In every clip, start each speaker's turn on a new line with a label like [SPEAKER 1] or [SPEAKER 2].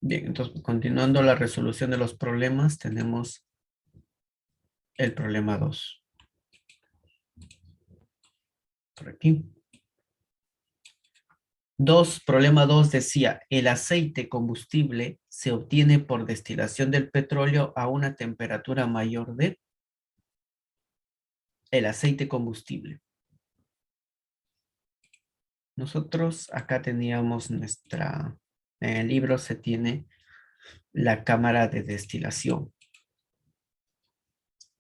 [SPEAKER 1] Bien, entonces continuando la resolución de los problemas, tenemos el problema 2. Por aquí. Problema 2 decía, el aceite combustible se obtiene por destilación del petróleo a una temperatura mayor de el aceite combustible. Nosotros acá teníamos en el libro se tiene la cámara de destilación,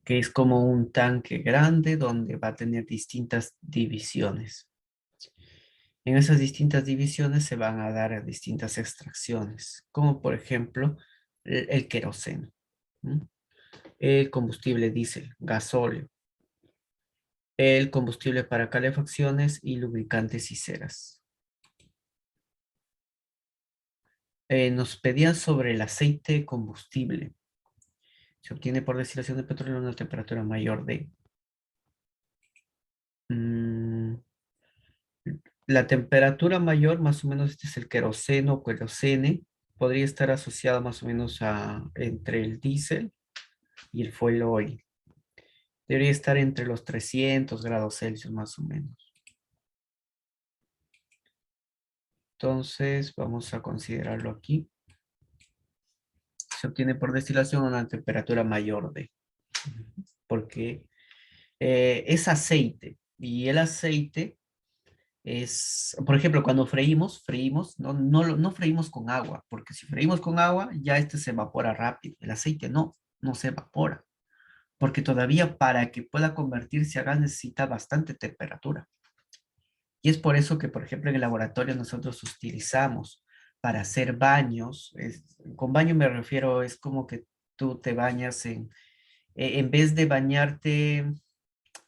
[SPEAKER 1] que es como un tanque grande donde va a tener distintas divisiones. En esas distintas divisiones se van a dar distintas extracciones, como por ejemplo el queroseno, ¿no? El combustible diésel, gasóleo, el combustible para calefacciones y lubricantes y ceras. Nos pedían sobre el aceite combustible. Se obtiene por destilación de petróleo a una temperatura mayor de... la temperatura mayor, más o menos este es el queroseno o querosene, podría estar asociada más o menos entre el diésel y el fuel oil. Debería estar entre los 300 grados Celsius más o menos. Entonces, vamos a considerarlo aquí. Se obtiene por destilación a una temperatura mayor de... Porque es aceite. Y el aceite es... Por ejemplo, cuando freímos, no freímos con agua. Porque si freímos con agua, ya este se evapora rápido. El aceite no se evapora. Porque todavía para que pueda convertirse a gas necesita bastante temperatura. Y es por eso que, por ejemplo, en el laboratorio nosotros utilizamos para hacer baños, con baño me refiero, es como que tú te bañas en vez de bañarte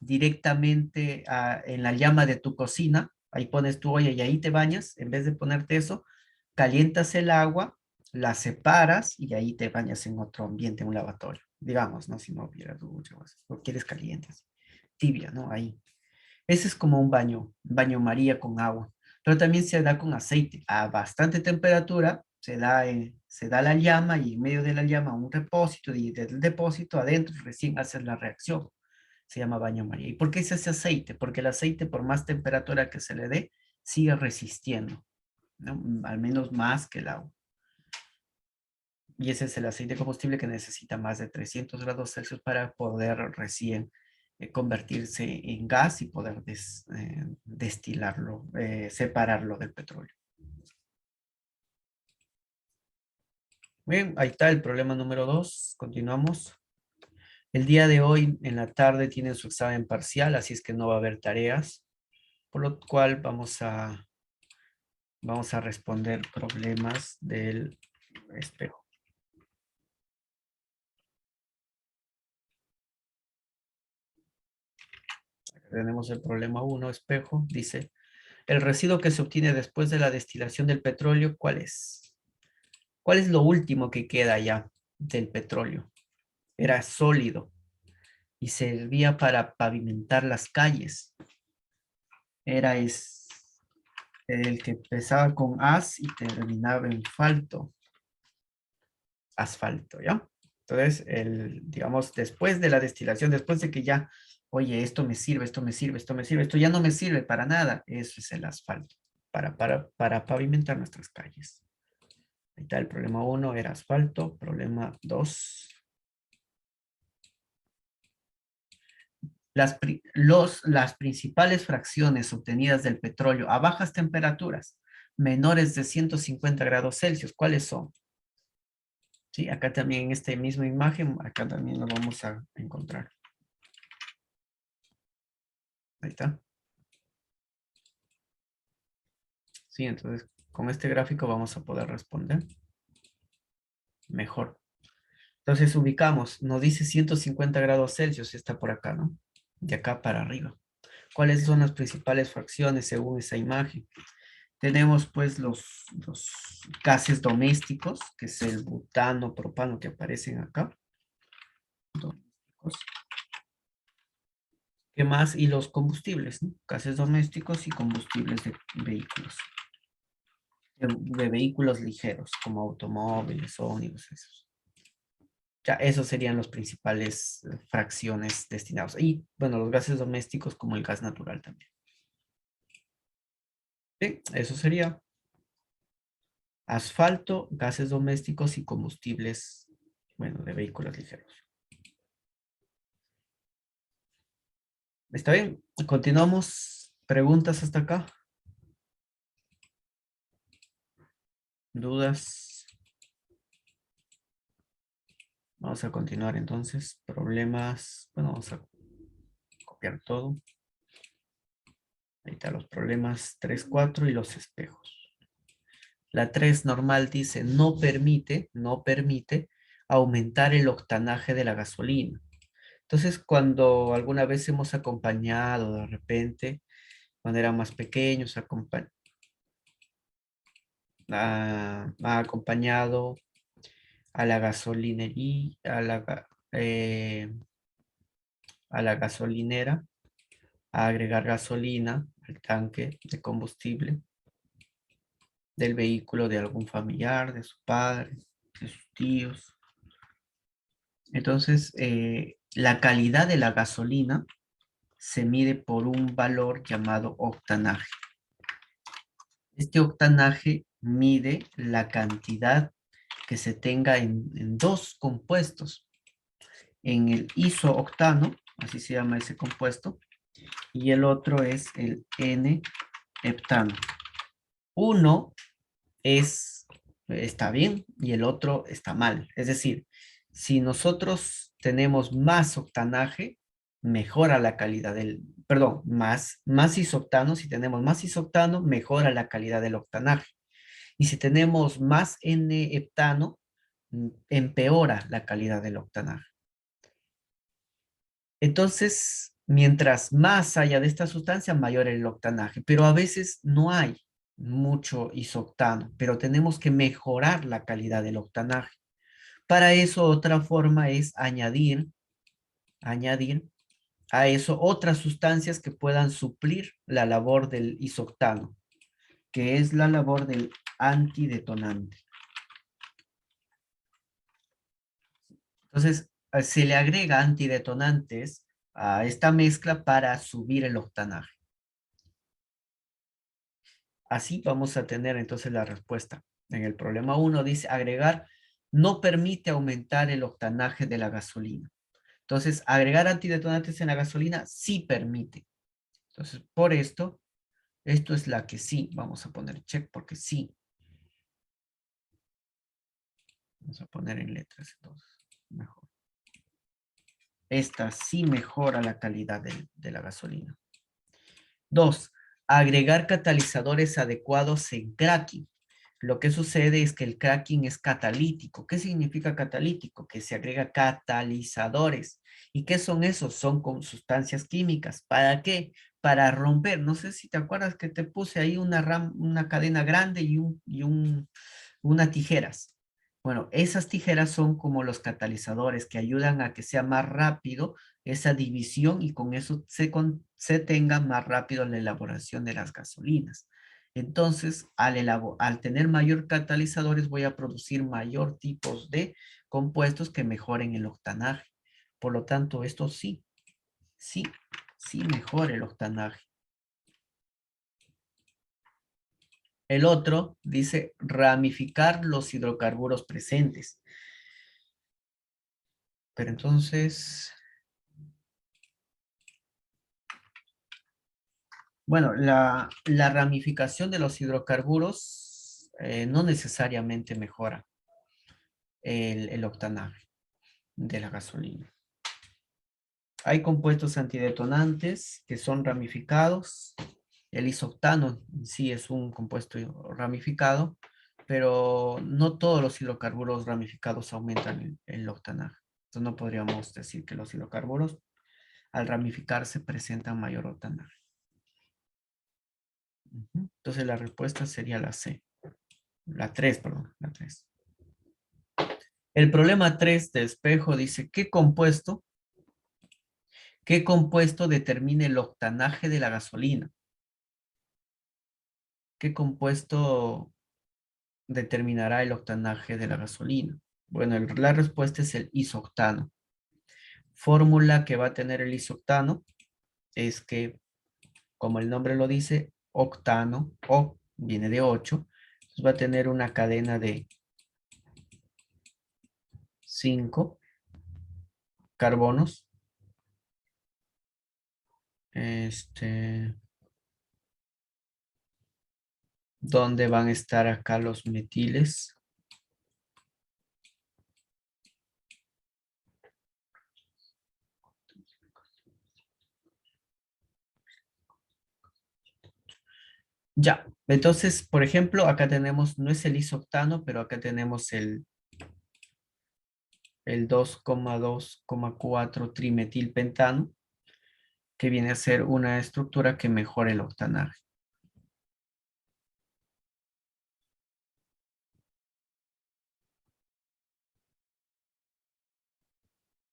[SPEAKER 1] directamente en la llama de tu cocina, ahí pones tu olla y ahí te bañas, en vez de ponerte eso, calientas el agua, la separas y ahí te bañas en otro ambiente, en un lavatorio, digamos, ¿no? Si no hubiera ducha o quieres calientes, tibia, ¿no? Ahí. Ese es como un baño María con agua, pero también se da con aceite a bastante temperatura, se da la llama y en medio de la llama un depósito y del depósito adentro recién haces la reacción. Se llama baño María. ¿Y por qué es ese aceite? Porque el aceite por más temperatura que se le dé, sigue resistiendo, ¿no? Al menos más que el agua. Y ese es el aceite combustible que necesita más de 300 grados Celsius para poder recién convertirse en gas y poder destilarlo, separarlo del petróleo. Bien, ahí está el problema número 2. Continuamos. El día de hoy, en la tarde, tienen su examen parcial, así es que no va a haber tareas, por lo cual vamos a responder problemas del espejo. Tenemos el problema 1, espejo. Dice, el residuo que se obtiene después de la destilación del petróleo, ¿cuál es? ¿Cuál es lo último que queda ya del petróleo? Era sólido y servía para pavimentar las calles. Era el que empezaba con as y terminaba en asfalto, ¿ya? Entonces, digamos, después de la destilación, después de que ya, oye, esto me sirve, esto me sirve, esto me sirve, esto ya no me sirve para nada, eso es el asfalto, para pavimentar nuestras calles. Ahí está el problema 1, era asfalto. Problema 2. Las principales fracciones obtenidas del petróleo a bajas temperaturas, menores de 150 grados Celsius, ¿cuáles son? Sí, acá también en esta misma imagen, acá también lo vamos a encontrar. Ahí está. Sí, entonces con este gráfico vamos a poder responder mejor. Entonces ubicamos, nos dice 150 grados Celsius, está por acá, ¿no? De acá para arriba. ¿Cuáles son las principales fracciones según esa imagen? Tenemos pues los gases domésticos, que es el butano, propano que aparecen acá. Domésticos. ¿Qué más? Y los combustibles, ¿no? Gases domésticos y combustibles de vehículos. de vehículos ligeros, como automóviles, ómnibus, esos. Ya, esos serían los principales fracciones destinados. Y, bueno, los gases domésticos como el gas natural también. Sí, eso sería asfalto, gases domésticos y combustibles, bueno, de vehículos ligeros. ¿Está bien? Continuamos. ¿Preguntas hasta acá? ¿Dudas? Vamos a continuar entonces. Problemas. Bueno, vamos a copiar todo. Ahí están los problemas 3, 4 y los espejos. La 3 normal dice no permite aumentar el octanaje de la gasolina. Entonces, cuando alguna vez hemos acompañado de repente, cuando eran más pequeños, ha acompañado a la gasolinería, a la gasolinera, a agregar gasolina al tanque de combustible del vehículo de algún familiar, de su padre, de sus tíos. Entonces, la calidad de la gasolina se mide por un valor llamado octanaje. Este octanaje mide la cantidad que se tenga en dos compuestos, en el isooctano, así se llama ese compuesto, y el otro es el N-heptano. Uno está bien y el otro está mal. Es decir, si nosotros tenemos más octanaje, mejora la calidad perdón, más isoctano, si tenemos más isoctano, mejora la calidad del octanaje. Y si tenemos más N-heptano, empeora la calidad del octanaje. Entonces, mientras más haya de esta sustancia, mayor el octanaje, pero a veces no hay mucho isoctano, pero tenemos que mejorar la calidad del octanaje. Para eso, otra forma es añadir a eso otras sustancias que puedan suplir la labor del isoctano, que es la labor del antidetonante. Entonces, se le agrega antidetonantes a esta mezcla para subir el octanaje. Así vamos a tener entonces la respuesta. En el problema 1 dice agregar no permite aumentar el octanaje de la gasolina. Entonces, agregar antidetonantes en la gasolina sí permite. Entonces, por esto es la que sí. Vamos a poner check porque sí. Vamos a poner en letras entonces. Mejor. Esta sí mejora la calidad de la gasolina. 2. Agregar catalizadores adecuados en cracking. Lo que sucede es que el cracking es catalítico. ¿Qué significa catalítico? Que se agrega catalizadores. ¿Y qué son esos? Son con sustancias químicas. ¿Para qué? Para romper. No sé si te acuerdas que te puse ahí una cadena grande unas tijeras. Bueno, esas tijeras son como los catalizadores que ayudan a que sea más rápido esa división y con eso se tenga más rápido la elaboración de las gasolinas. Entonces, al tener mayor catalizadores, voy a producir mayor tipos de compuestos que mejoren el octanaje. Por lo tanto, esto sí mejora el octanaje. El otro dice ramificar los hidrocarburos presentes. Pero entonces, bueno, la ramificación de los hidrocarburos no necesariamente mejora el octanaje de la gasolina. Hay compuestos antidetonantes que son ramificados. El isoctano en sí es un compuesto ramificado, pero no todos los hidrocarburos ramificados aumentan el octanaje. Entonces no podríamos decir que los hidrocarburos al ramificarse presentan mayor octanaje. Entonces la respuesta sería la C. La 3, perdón, la 3. El problema 3 de espejo dice, ¿qué compuesto determina el octanaje de la gasolina? ¿Qué compuesto determinará el octanaje de la gasolina? Bueno, la respuesta es el isoctano. Fórmula que va a tener el isoctano es que, como el nombre lo dice, octano, o viene de 8, entonces va a tener una cadena de 5 carbonos. ¿Dónde van a estar acá los metiles? Ya, entonces, por ejemplo, acá tenemos, no es el isoctano, pero acá tenemos el 2,2,4 trimetilpentano, que viene a ser una estructura que mejora el octanaje.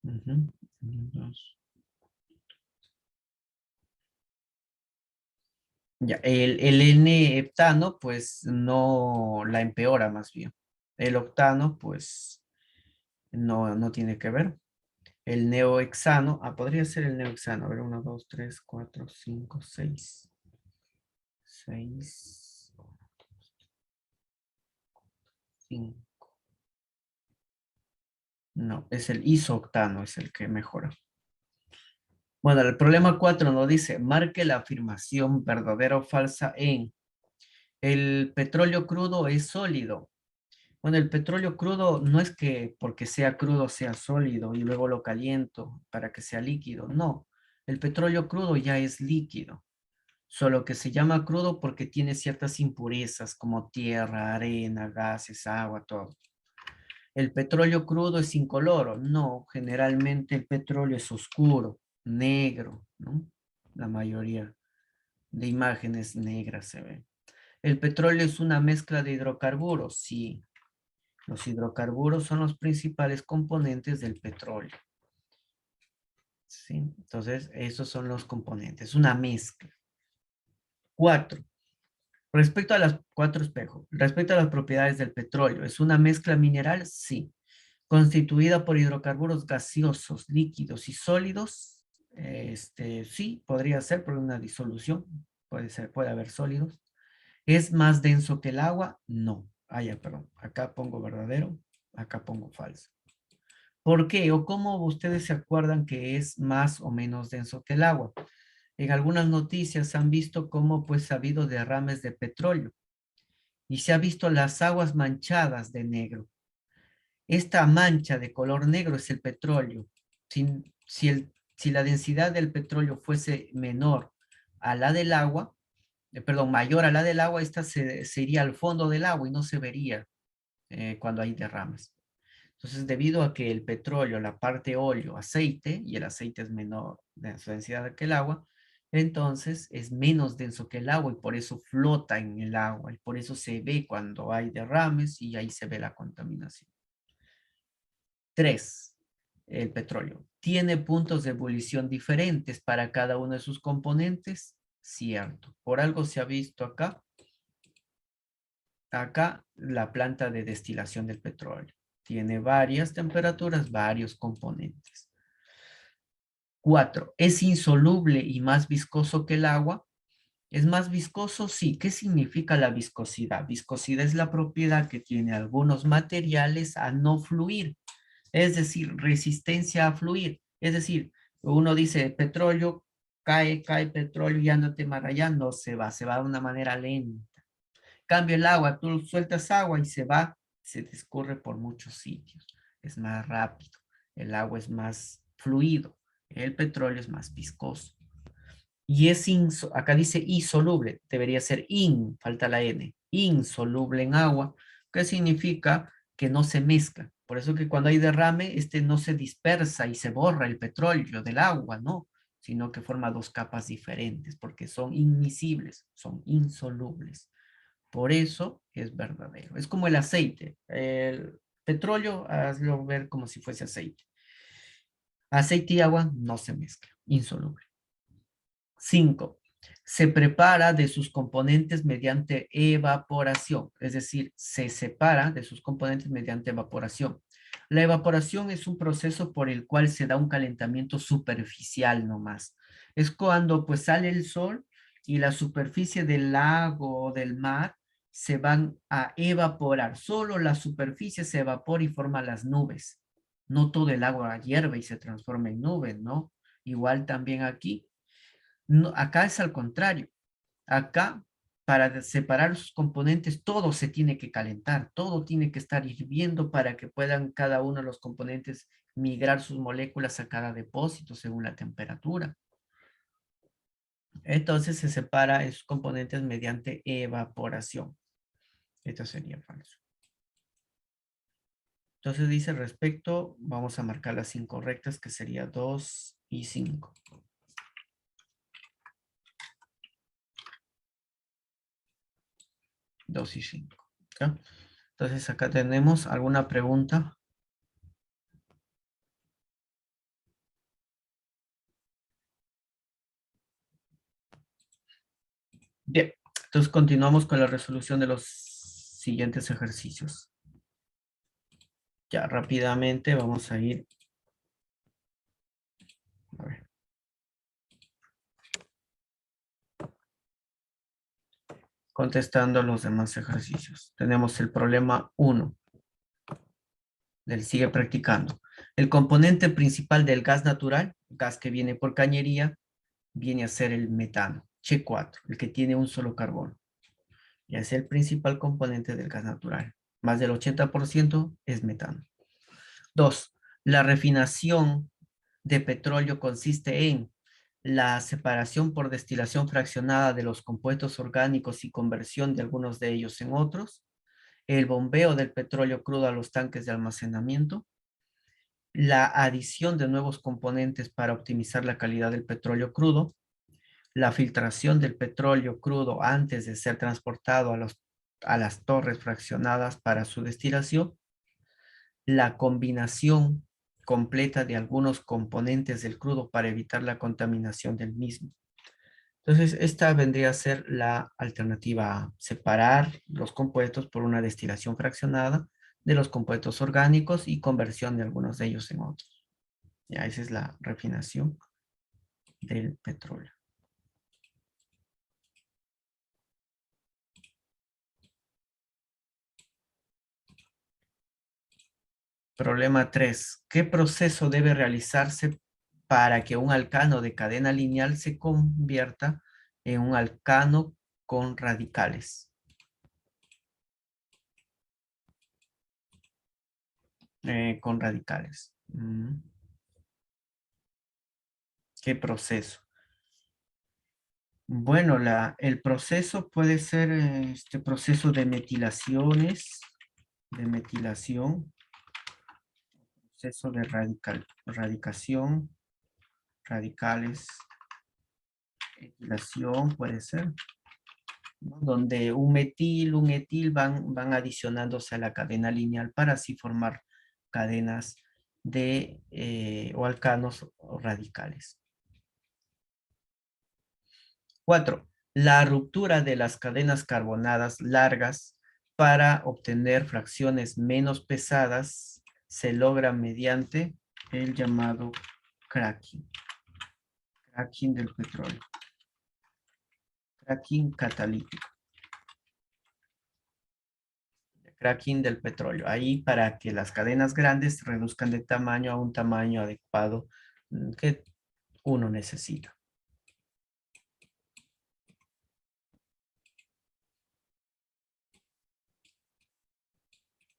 [SPEAKER 1] Ujú. Dos. Ya, el N-heptano, pues no la empeora más bien. El octano, pues no tiene que ver. El neohexano, podría ser el neohexano. A ver, 1, 2, 3, 4, 5, 6. 6, 5. No, es el isoctano, es el que mejora. Bueno, el problema 4 nos dice, marque la afirmación verdadera o falsa en el petróleo crudo es sólido. Bueno, el petróleo crudo no es que porque sea crudo sea sólido y luego lo caliento para que sea líquido. No, el petróleo crudo ya es líquido, solo que se llama crudo porque tiene ciertas impurezas como tierra, arena, gases, agua, todo. ¿El petróleo crudo es incoloro? No, generalmente el petróleo es oscuro, negro, ¿no? La mayoría de imágenes negras se ven. ¿El petróleo es una mezcla de hidrocarburos? Sí. Los hidrocarburos son los principales componentes del petróleo. ¿Sí? Entonces, esos son los componentes, una mezcla. 4. Respecto a las 4 espejos, respecto a las propiedades del petróleo, ¿es una mezcla mineral? Sí. Constituida por hidrocarburos gaseosos, líquidos y sólidos. Sí, podría ser por una disolución. Puede ser, puede haber sólidos. ¿Es más denso que el agua? No. Ya, perdón. Acá pongo verdadero, acá pongo falso. ¿Por qué? ¿O cómo ustedes se acuerdan que es más o menos denso que el agua? En algunas noticias han visto cómo pues ha habido derrames de petróleo y se ha visto las aguas manchadas de negro. Esta mancha de color negro es el petróleo. Si la densidad del petróleo fuese menor a la del agua, perdón, mayor a la del agua, esta se iría al fondo del agua y no se vería cuando hay derrames. Entonces, debido a que el petróleo, la parte óleo, aceite, y el aceite es menor de su densidad que el agua, entonces es menos denso que el agua y por eso flota en el agua y por eso se ve cuando hay derrames y ahí se ve la contaminación. 3. El petróleo. ¿Tiene puntos de ebullición diferentes para cada uno de sus componentes? Cierto. Por algo se ha visto acá la planta de destilación del petróleo. Tiene varias temperaturas, varios componentes. 4. ¿Es insoluble y más viscoso que el agua? ¿Es más viscoso? Sí. ¿Qué significa la viscosidad? Viscosidad es la propiedad que tiene algunos materiales a no fluir, es decir, resistencia a fluir. Es decir, uno dice petróleo, cae petróleo y anda no se va de una manera lenta. Cambio el agua, tú sueltas agua y se va, se discurre por muchos sitios. Es más rápido, el agua es más fluido, el petróleo es más viscoso. Y acá dice insoluble, debería ser falta la N, insoluble en agua, que significa que no se mezcla. Por eso que cuando hay derrame, no se dispersa y se borra el petróleo del agua, ¿no? Sino que forma dos capas diferentes, porque son inmiscibles, son insolubles. Por eso es verdadero. Es como el aceite. El petróleo, hazlo ver como si fuese aceite. Aceite y agua no se mezclan, insoluble. 5. Se prepara de sus componentes mediante evaporación, es decir, se separa de sus componentes mediante evaporación. La evaporación es un proceso por el cual se da un calentamiento superficial nomás. Es cuando pues sale el sol y la superficie del lago o del mar se van a evaporar. Solo la superficie se evapora y forma las nubes. No todo el agua hierve y se transforma en nubes, ¿no? Igual también aquí. No, acá es al contrario. Acá, para separar sus componentes, todo se tiene que calentar, todo tiene que estar hirviendo para que puedan cada uno de los componentes migrar sus moléculas a cada depósito según la temperatura. Entonces se separa esos componentes mediante evaporación. Esto sería falso. Entonces dice respecto, vamos a marcar las incorrectas, que sería 2 y 5. 2 y 5. ¿Ya? Entonces acá tenemos alguna pregunta. Bien, entonces continuamos con la resolución de los siguientes ejercicios. Ya rápidamente vamos a ir. A ver. Contestando los demás ejercicios. Tenemos el problema 1. Del sigue practicando. El componente principal del gas natural, gas que viene por cañería, viene a ser el metano. Che4, el que tiene un solo carbono. Ya es el principal componente del gas natural. Más del 80% es metano. 2. La refinación de petróleo consiste en la separación por destilación fraccionada de los compuestos orgánicos y conversión de algunos de ellos en otros, el bombeo del petróleo crudo a los tanques de almacenamiento, la adición de nuevos componentes para optimizar la calidad del petróleo crudo, la filtración del petróleo crudo antes de ser transportado a las torres fraccionadas para su destilación, la combinación completa de algunos componentes del crudo para evitar la contaminación del mismo. Entonces, esta vendría a ser la alternativa A, separar los compuestos por una destilación fraccionada de los compuestos orgánicos y conversión de algunos de ellos en otros. Ya, esa es la refinación del petróleo. Problema 3. ¿Qué proceso debe realizarse para que un alcano de cadena lineal se convierta en un alcano con radicales? Con radicales. ¿Qué proceso? Bueno, el proceso puede ser este proceso de metilaciones, de metilación, proceso de radicación, radicales, metilación puede ser, ¿no? Donde un etil van adicionándose a la cadena lineal para así formar cadenas o alcanos o radicales. 4. La ruptura de las cadenas carbonadas largas para obtener fracciones menos pesadas se logra mediante el llamado cracking. Cracking del petróleo. Cracking catalítico. Cracking del petróleo. Ahí para que las cadenas grandes reduzcan de tamaño a un tamaño adecuado que uno necesita.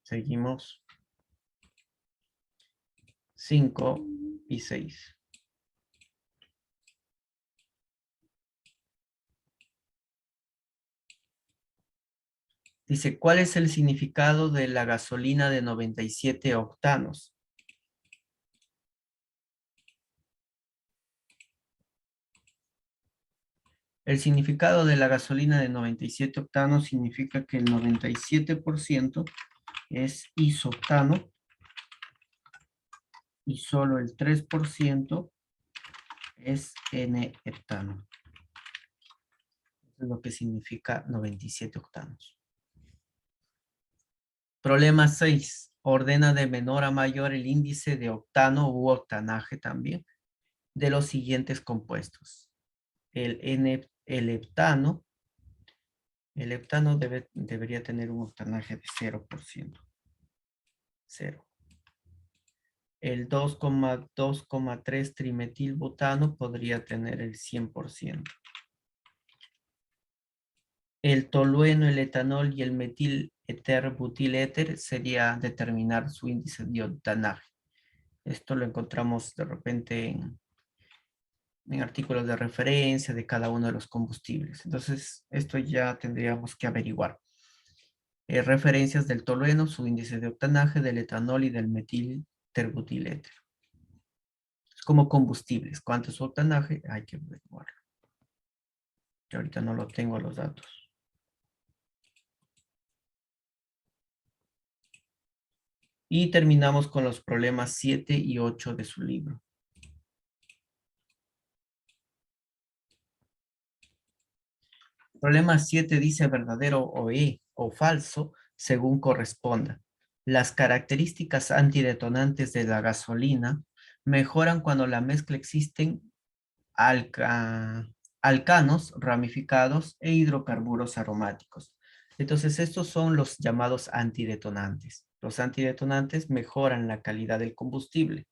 [SPEAKER 1] Seguimos. 5 y 6. Dice, ¿cuál es el significado de la gasolina de 97 octanos? El significado de la gasolina de 97 octanos significa que el 97% es isoctano y solo el 3% es N-heptano. lo que significa 97 octanos. Problema 6. Ordena de menor a mayor el índice de octano u octanaje también de los siguientes compuestos. El heptano debería tener un octanaje de 0%. 0. El 2,3 trimetilbutano podría tener el 100%. El tolueno, el etanol y el metil butiléter sería determinar su índice de octanaje. Esto lo encontramos de repente en artículos de referencia de cada uno de los combustibles. Entonces, esto ya tendríamos que averiguar. Referencias del tolueno, su índice de octanaje, del etanol y del metil terbutiléter. Como combustibles, ¿cuánto es su octanaje? Hay que averiguarlo. Yo ahorita no lo tengo los datos. Y terminamos con los problemas 7 y 8 de su libro. Problema 7 dice verdadero o falso según corresponda. Las características antidetonantes de la gasolina mejoran cuando la mezcla existen alcanos ramificados e hidrocarburos aromáticos. Entonces, estos son los llamados antidetonantes. Los antidetonantes mejoran la calidad del combustible.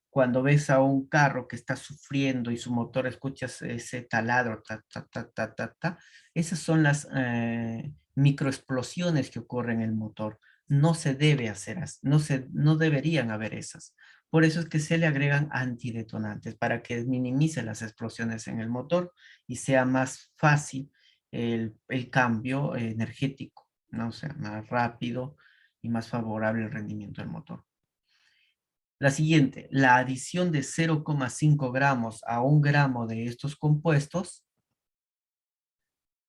[SPEAKER 1] Cuando ves a un carro que está sufriendo y su motor escuchas ese taladro, ta, ta, ta, ta, ta, ta, esas son las microexplosiones que ocurren en el motor. No se debe hacer, no deberían haber esas. Por eso es que se le agregan antidetonantes para que minimice las explosiones en el motor y sea más fácil el cambio energético, ¿no? O sea, más rápido y más favorable el rendimiento del motor. La siguiente, la adición de 0,5 gramos a 1 gramo de estos compuestos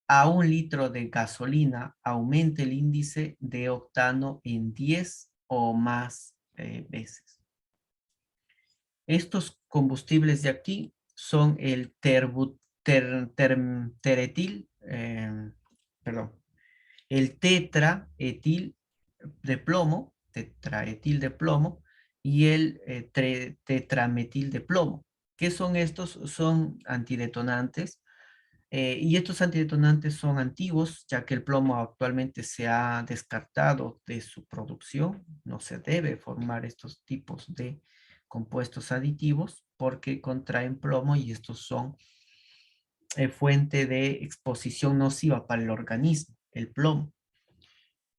[SPEAKER 1] a 1 litro de gasolina aumenta el índice de octano en 10 o más veces. Estos combustibles de aquí son el el tetraetil de plomo, tetraetil de plomo, y el tetrametil de plomo. ¿Qué son estos? Son antidetonantes, y estos antidetonantes son antiguos, ya que el plomo actualmente se ha descartado de su producción. No se debe formar estos tipos de compuestos aditivos porque contraen plomo y estos son fuente de exposición nociva para el organismo, el plomo.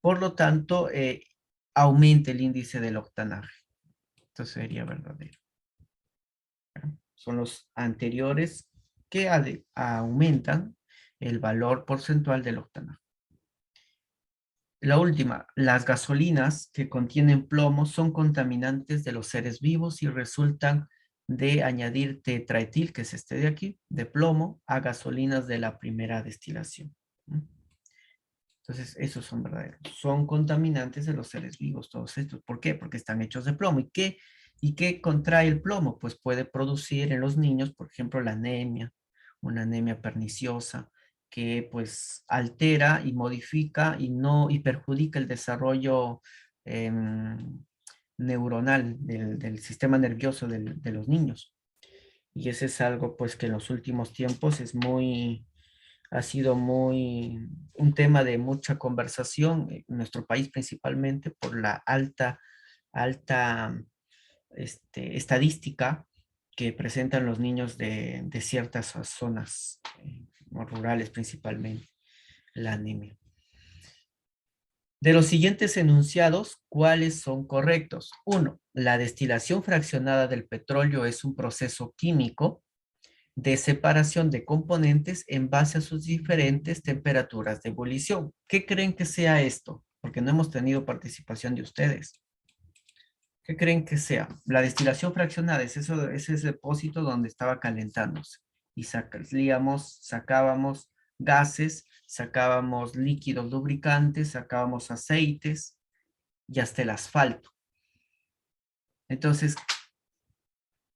[SPEAKER 1] Por lo tanto, aumenta el índice del octanaje. Esto sería verdadero. Son los anteriores que aumentan el valor porcentual del octanaje. La última, las gasolinas que contienen plomo son contaminantes de los seres vivos y resultan de añadir tetraetil, que es este de aquí, de plomo, a gasolinas de la primera destilación. Entonces, esos son verdaderos. Son contaminantes de los seres vivos, todos estos. ¿Por qué? Porque están hechos de plomo. ¿Y qué contrae el plomo? Pues puede producir en los niños, por ejemplo, la anemia, una anemia perniciosa, que pues altera y modifica y perjudica el desarrollo neuronal del sistema nervioso de los niños. Y ese es algo pues que en los últimos tiempos ha sido un tema de mucha conversación en nuestro país principalmente por la alta estadística que presentan los niños de ciertas zonas rurales principalmente, la anemia. De los siguientes enunciados, ¿cuáles son correctos? 1. La destilación fraccionada del petróleo es un proceso químico de separación de componentes en base a sus diferentes temperaturas de ebullición. ¿Qué creen que sea esto? Porque no hemos tenido participación de ustedes. ¿Qué creen que sea? La destilación fraccionada es ese depósito donde estaba calentándose y sacábamos gases, sacábamos líquidos lubricantes, sacábamos aceites y hasta el asfalto. Entonces,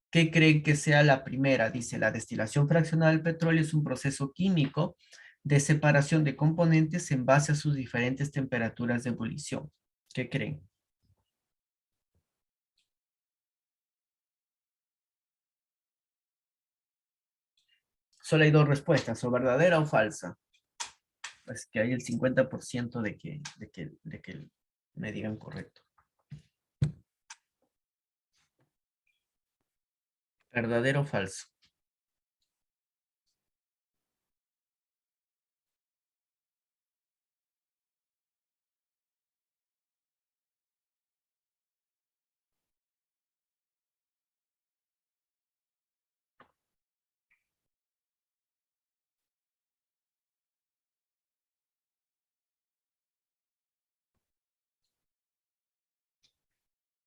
[SPEAKER 1] ¿qué creen que sea la primera? Dice, la destilación fraccionada del petróleo es un proceso químico de separación de componentes en base a sus diferentes temperaturas de ebullición. ¿Qué creen? Solo hay dos respuestas, o verdadera o falsa. Pues que hay el 50% de que me digan correcto. ¿Verdadero o falso?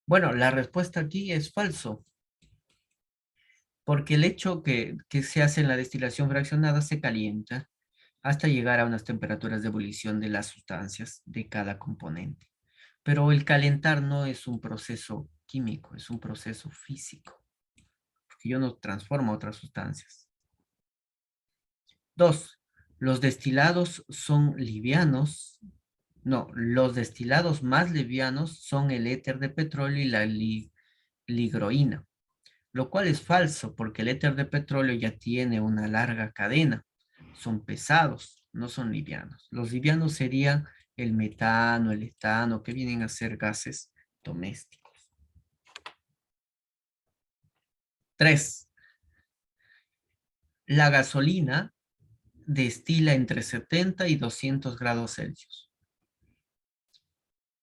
[SPEAKER 1] Bueno, la respuesta aquí es falso, porque el hecho que se hace en la destilación fraccionada se calienta hasta llegar a unas temperaturas de ebullición de las sustancias de cada componente. Pero el calentar no es un proceso químico, es un proceso físico, porque yo no transformo otras sustancias. Dos, los destilados son livianos. No, los destilados más livianos son el éter de petróleo y la ligroína, lo cual es falso porque el éter de petróleo ya tiene una larga cadena. Son pesados, no son livianos. Los livianos serían el metano, el etano, que vienen a ser gases domésticos. Tres, la gasolina destila entre 70 y 200 grados Celsius,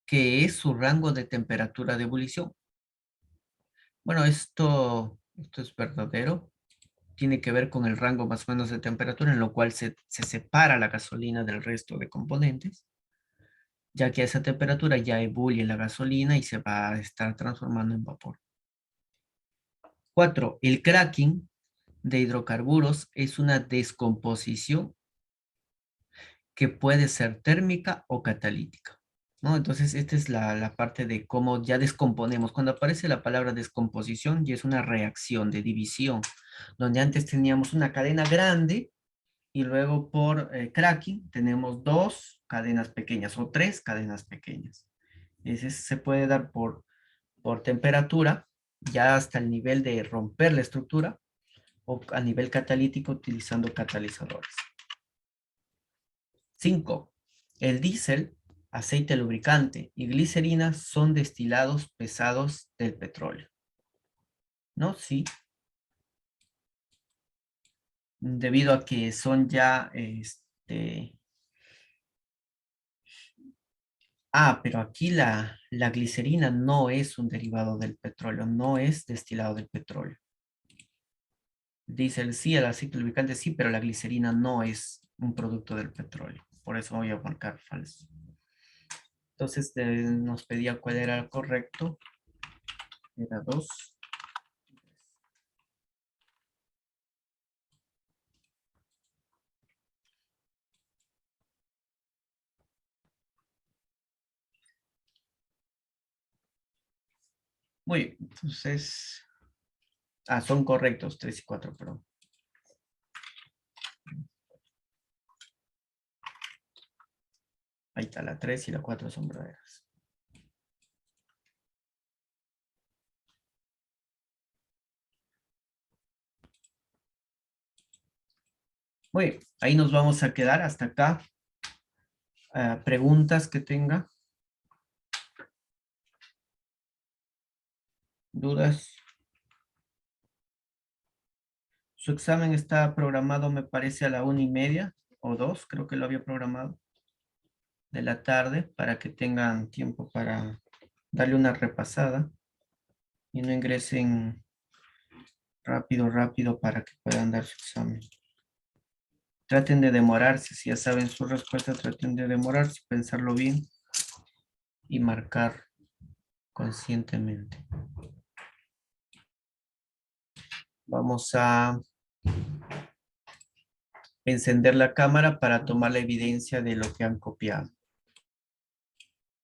[SPEAKER 1] que es su rango de temperatura de ebullición. Bueno, esto es verdadero. Tiene que ver con el rango más o menos de temperatura en lo cual se separa la gasolina del resto de componentes, ya que a esa temperatura ya ebulle la gasolina y se va a estar transformando en vapor. 4. El cracking de hidrocarburos es una descomposición que puede ser térmica o catalítica, ¿no? Entonces, esta es la parte de cómo ya descomponemos. Cuando aparece la palabra descomposición, ya es una reacción de división, donde antes teníamos una cadena grande y luego por cracking tenemos dos cadenas pequeñas o tres cadenas pequeñas. Ese se puede dar por temperatura, ya hasta el nivel de romper la estructura, o a nivel catalítico utilizando catalizadores. 5. El diésel, aceite lubricante y glicerina son destilados pesados del petróleo. ¿No? Sí. Debido a que son ya, pero aquí la glicerina no es un derivado del petróleo, no es destilado del petróleo. Diésel sí, el aceite lubricante sí, pero la glicerina no es un producto del petróleo. Por eso voy a marcar falso. Entonces nos pedía cuál era el correcto. Era 2. Muy bien, entonces... son correctos, 3 y 4, perdón. Ahí está, la 3 y la 4 son verdaderas. Muy bien, ahí nos vamos a quedar hasta acá. Preguntas que tenga, dudas. Su examen está programado, me parece, a la 1:30 o 2, creo que lo había programado, de la tarde, para que tengan tiempo para darle una repasada y no ingresen rápido para que puedan dar su examen. Traten de demorarse, si ya saben su respuesta, traten de demorarse, pensarlo bien y marcar conscientemente. Vamos a encender la cámara para tomar la evidencia de lo que han copiado,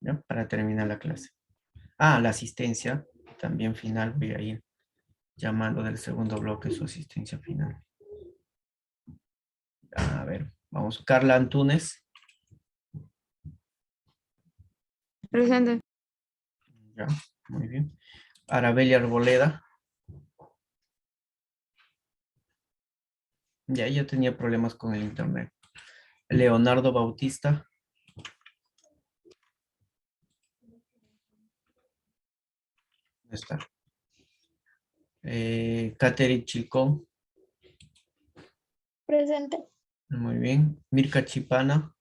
[SPEAKER 1] ¿ya? Para terminar la clase. La asistencia, también final, voy a ir llamando del segundo bloque su asistencia final. A ver. Vamos, Carla Antunes.
[SPEAKER 2] Presente.
[SPEAKER 1] Ya, muy bien. Arabella Arboleda. Ya tenía problemas con el internet. Leonardo Bautista. ¿Dónde está? Catherine Chilcón.
[SPEAKER 2] Presente.
[SPEAKER 1] Muy bien. Mirka Chipana.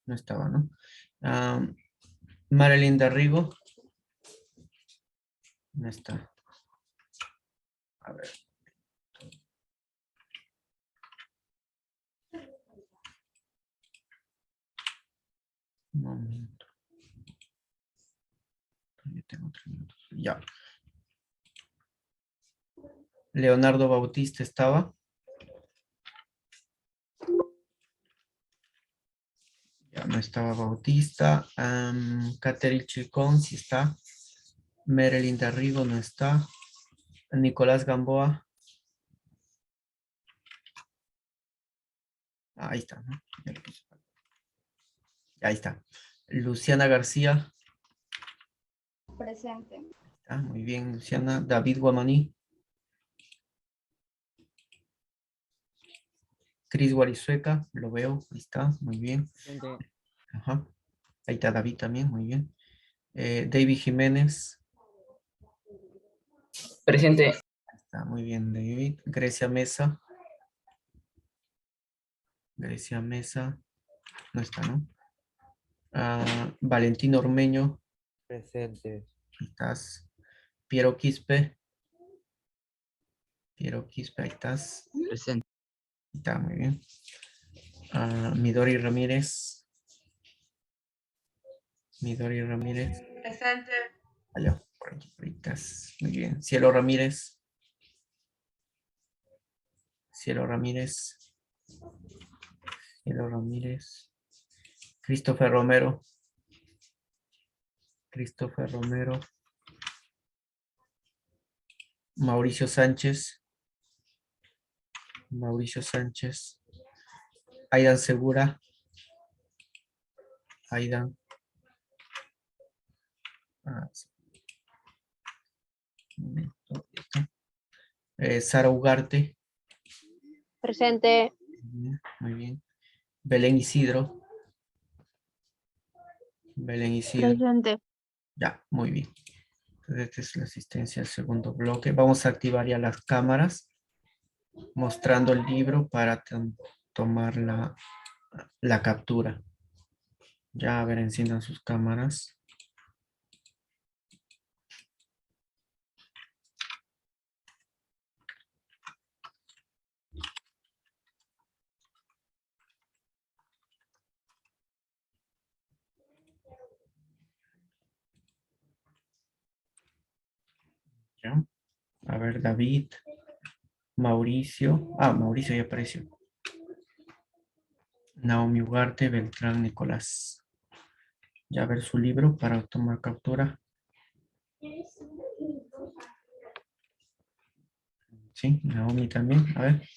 [SPEAKER 1] No estaba, ¿no? Marilyn Darrigo. No está. A ver. Un momento. Yo tengo 3 minutos. Ya. Leonardo Bautista estaba. Ya no estaba Bautista. Catherine Chilcón sí está. Marilyn Darrigo no está. Nicolás Gamboa. Ahí está, ¿no? Ya lo puse. Ahí está. Luciana García.
[SPEAKER 2] Presente.
[SPEAKER 1] Está muy bien, Luciana. David Guamaní. Cris Guarizueca. Lo veo. Ahí está. Muy bien.
[SPEAKER 3] Presente.
[SPEAKER 1] Ajá. Ahí está David también. Muy bien. David Jiménez.
[SPEAKER 3] Presente.
[SPEAKER 1] Está muy bien, David. Grecia Mesa. Grecia Mesa. No está, ¿no? Valentín Ormeño.
[SPEAKER 4] Presente.
[SPEAKER 1] Ahí estás. Piero Quispe. Piero Quispe, ahí estás.
[SPEAKER 3] Presente.
[SPEAKER 1] Ahí está, muy bien. Midori Ramírez. Midori Ramírez.
[SPEAKER 2] Presente.
[SPEAKER 1] Allá, por aquí, ahí estás. Muy bien. Cielo Ramírez. Cielo Ramírez. Cielo Ramírez. Christopher Romero. Christopher Romero. Mauricio Sánchez. Mauricio Sánchez. Aidan Segura. Aidan. Sí. Un momento, ahí está. Sara Ugarte.
[SPEAKER 2] Presente.
[SPEAKER 1] Muy bien. Belén Isidro. Belén Isidro.
[SPEAKER 2] Presente.
[SPEAKER 1] Ya, muy bien. Entonces, esta es la asistencia al segundo bloque. Vamos a activar ya las cámaras, mostrando el libro para tomar la captura. Ya, a ver, enciendan sus cámaras. Ya. A ver, David, Mauricio. Mauricio ya apareció. Naomi Ugarte, Beltrán, Nicolás. Ya ver su libro para tomar captura. Sí, Naomi también. A ver.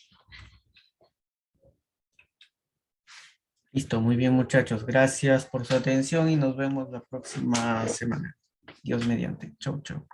[SPEAKER 1] Listo, muy bien, muchachos. Gracias por su atención y nos vemos la próxima semana. Dios mediante. Chau, chau.